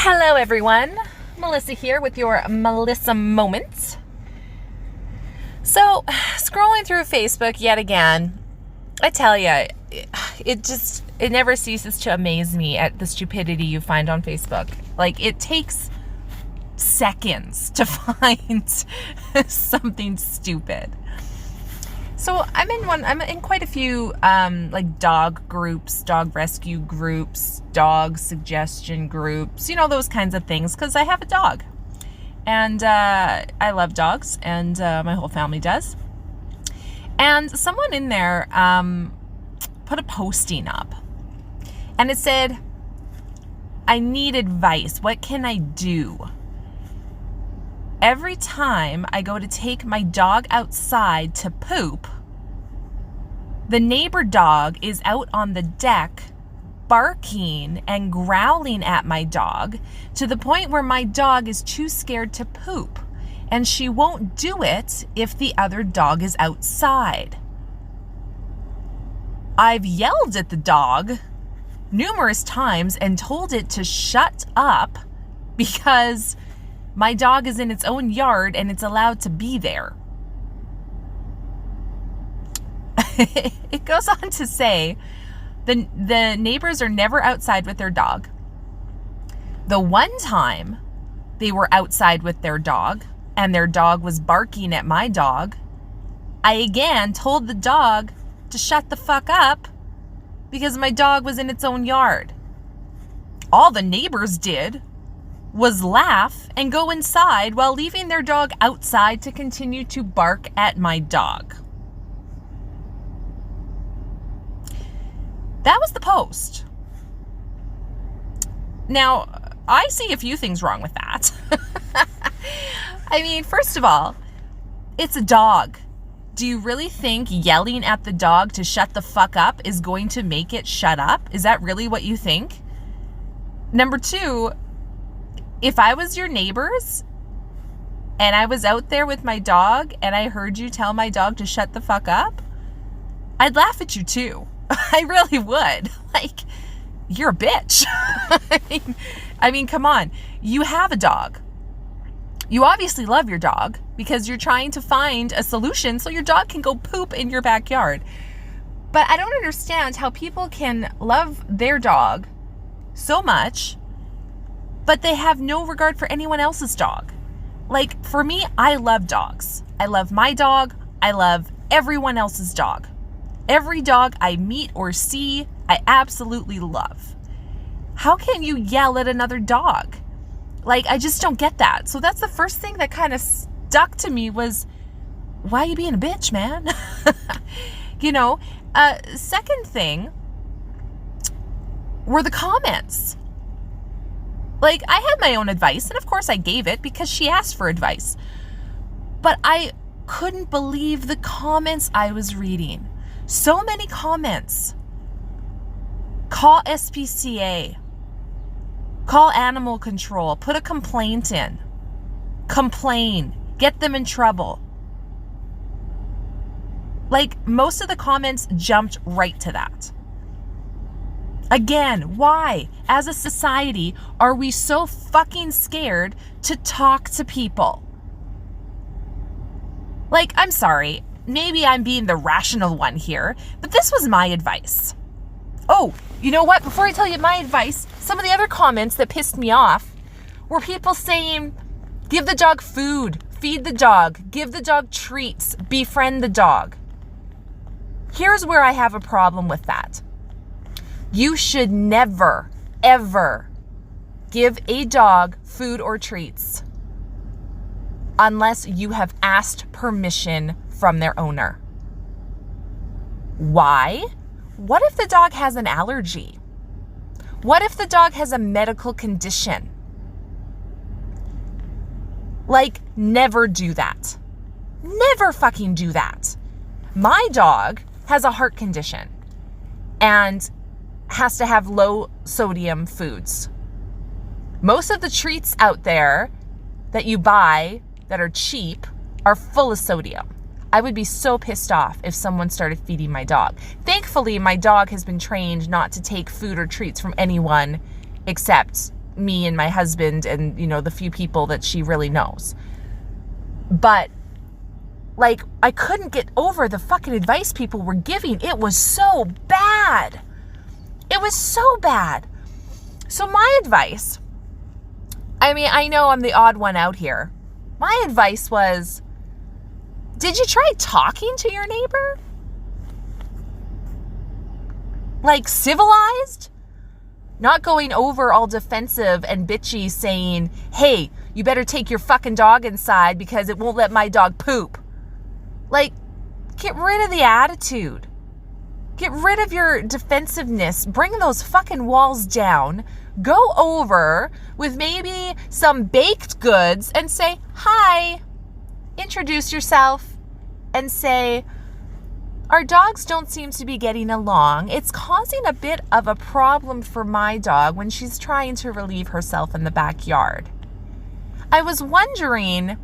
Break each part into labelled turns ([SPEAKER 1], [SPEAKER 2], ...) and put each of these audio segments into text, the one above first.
[SPEAKER 1] Hello everyone, Melissa here with your Melissa Moment. So, scrolling through Facebook yet again, I tell you, it never ceases to amaze me at the stupidity you find on Facebook. Like, it takes seconds to find something stupid. So I'm in quite a few like dog groups, dog rescue groups, dog suggestion groups, those kinds of things, because I have a dog. And I love dogs, and my whole family does. And someone in there put a posting up, and it said, "I need advice. What can I do? Every time I go to take my dog outside to poop, the neighbor dog is out on the deck barking and growling at my dog to the point where my dog is too scared to poop, and she won't do it if the other dog is outside. I've yelled at the dog numerous times and told it to shut up because my dog is in its own yard and it's allowed to be there." It goes on to say the neighbors are never outside with their dog. The one time they were outside with their dog and their dog was barking at my dog, I again told the dog to shut the fuck up because my dog was in its own yard. All the neighbors did was laugh and go inside while leaving their dog outside to continue to bark at my dog. That was the post. Now, I see a few things wrong with that. I mean, first of all, it's a dog. Do you really think yelling at the dog to shut the fuck up is going to make it shut up? Is that really what you think? Number two, if I was your neighbors and I was out there with my dog and I heard you tell my dog to shut the fuck up, I'd laugh at you too. I really would. Like, you're a bitch. I mean, come on. You have a dog. You obviously love your dog because you're trying to find a solution so your dog can go poop in your backyard. But I don't understand how people can love their dog so much, but they have no regard for anyone else's dog. Like, for me, I love dogs. I love my dog. I love everyone else's dog. Every dog I meet or see, I absolutely love. How can you yell at another dog? Like, I just don't get that. So that's the first thing that kind of stuck to me was, why are you being a bitch, man? Second thing were the comments. Like, I had my own advice, and of course I gave it because she asked for advice. But I couldn't believe the comments I was reading. So many comments. Call SPCA. Call animal control. Put a complaint in. Complain. Get them in trouble. Like, most of the comments jumped right to that. Again, why, as a society, are we so fucking scared to talk to people? Like, I'm sorry, maybe I'm being the rational one here, but this was my advice. Oh, you know what? Before I tell you my advice, some of the other comments that pissed me off were people saying, give the dog food, feed the dog, give the dog treats, befriend the dog. Here's where I have a problem with that. You should never, ever give a dog food or treats unless you have asked permission from their owner. Why? What if the dog has an allergy? What if the dog has a medical condition? Like, never do that. Never fucking do that. My dog has a heart condition and has to have low sodium foods. Most of the treats out there that you buy that are cheap are full of sodium. I would be so pissed off if someone started feeding my dog. Thankfully, my dog has been trained not to take food or treats from anyone except me and my husband and, the few people that she really knows. But, like, I couldn't get over the fucking advice people were giving. It was so bad. It was so bad. So my advice, I mean, I know I'm the odd one out here. My advice was, did you try talking to your neighbor? Like, civilized? Not going over all defensive and bitchy saying, hey, you better take your fucking dog inside because it won't let my dog poop. Like, get rid of the attitude. Get rid of your defensiveness. Bring those fucking walls down. Go over with maybe some baked goods and say, hi. Introduce yourself and say, our dogs don't seem to be getting along. It's causing a bit of a problem for my dog when she's trying to relieve herself in the backyard. I was wondering,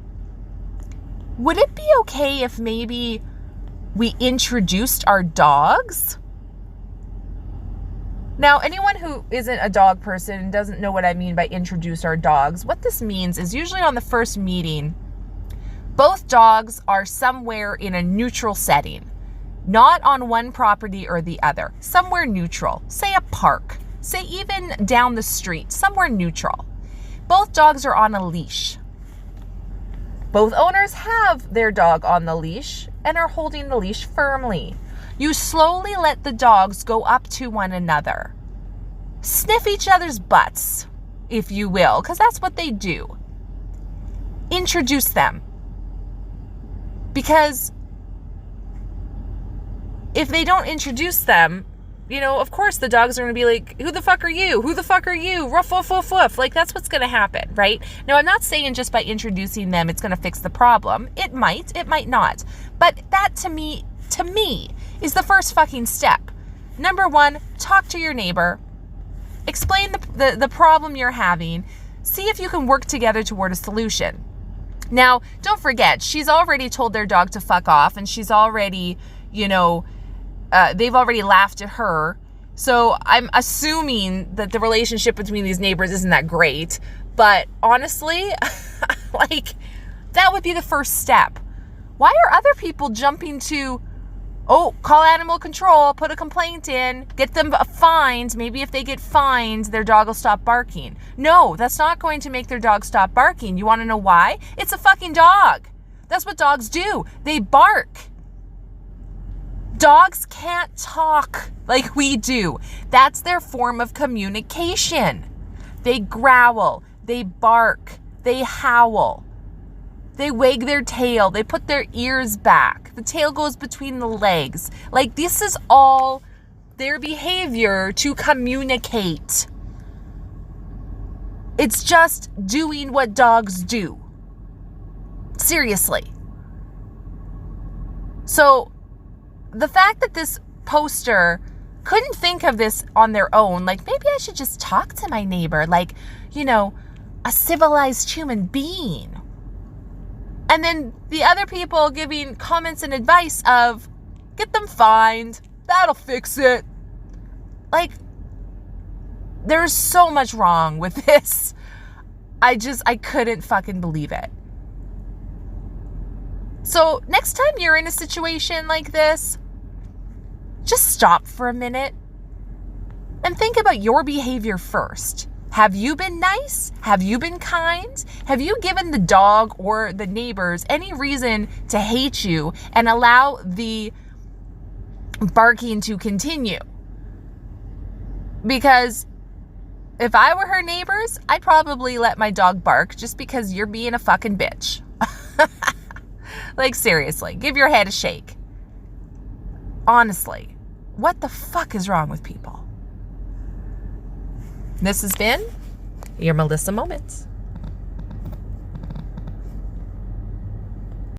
[SPEAKER 1] would it be okay if maybe we introduced our dogs? Now, anyone who isn't a dog person and doesn't know what I mean by introduce our dogs, what this means is usually on the first meeting, both dogs are somewhere in a neutral setting. Not on one property or the other. Somewhere neutral. Say a park. Say even down the street. Somewhere neutral. Both dogs are on a leash. Both owners have their dog on the leash and are holding the leash firmly. You slowly let the dogs go up to one another. Sniff each other's butts, if you will, because that's what they do. Introduce them. Because if they don't introduce them, of course the dogs are going to be like, who the fuck are you? Who the fuck are you? Ruff, woof, woof, woof. Like, that's what's going to happen, right? Now, I'm not saying just by introducing them, it's going to fix the problem. It might not. But that to me, is the first fucking step. Number one, talk to your neighbor. Explain the problem you're having. See if you can work together toward a solution. Now, don't forget, she's already told their dog to fuck off, and she's already, they've already laughed at her. So I'm assuming that the relationship between these neighbors isn't that great. But honestly, like, that would be the first step. Why are other people jumping to, call animal control, put a complaint in, get them fined. Maybe if they get fined, their dog will stop barking. No, that's not going to make their dog stop barking. You want to know why? It's a fucking dog. That's what dogs do. They bark. Dogs can't talk like we do. That's their form of communication. They growl, they bark, they howl, they wag their tail, they put their ears back, the tail goes between the legs. Like, this is all their behavior to communicate. It's just doing what dogs do. Seriously. So, the fact that this poster couldn't think of this on their own, like, maybe I should just talk to my neighbor, like, a civilized human being. And then the other people giving comments and advice of, get them fined, that'll fix it. Like, there's so much wrong with this. I couldn't fucking believe it. So next time you're in a situation like this, just stop for a minute and think about your behavior first. Have you been nice? Have you been kind? Have you given the dog or the neighbors any reason to hate you and allow the barking to continue? Because if I were her neighbors, I'd probably let my dog bark just because you're being a fucking bitch. Like, seriously, give your head a shake. Honestly, what the fuck is wrong with people? This has been your Melissa Moment.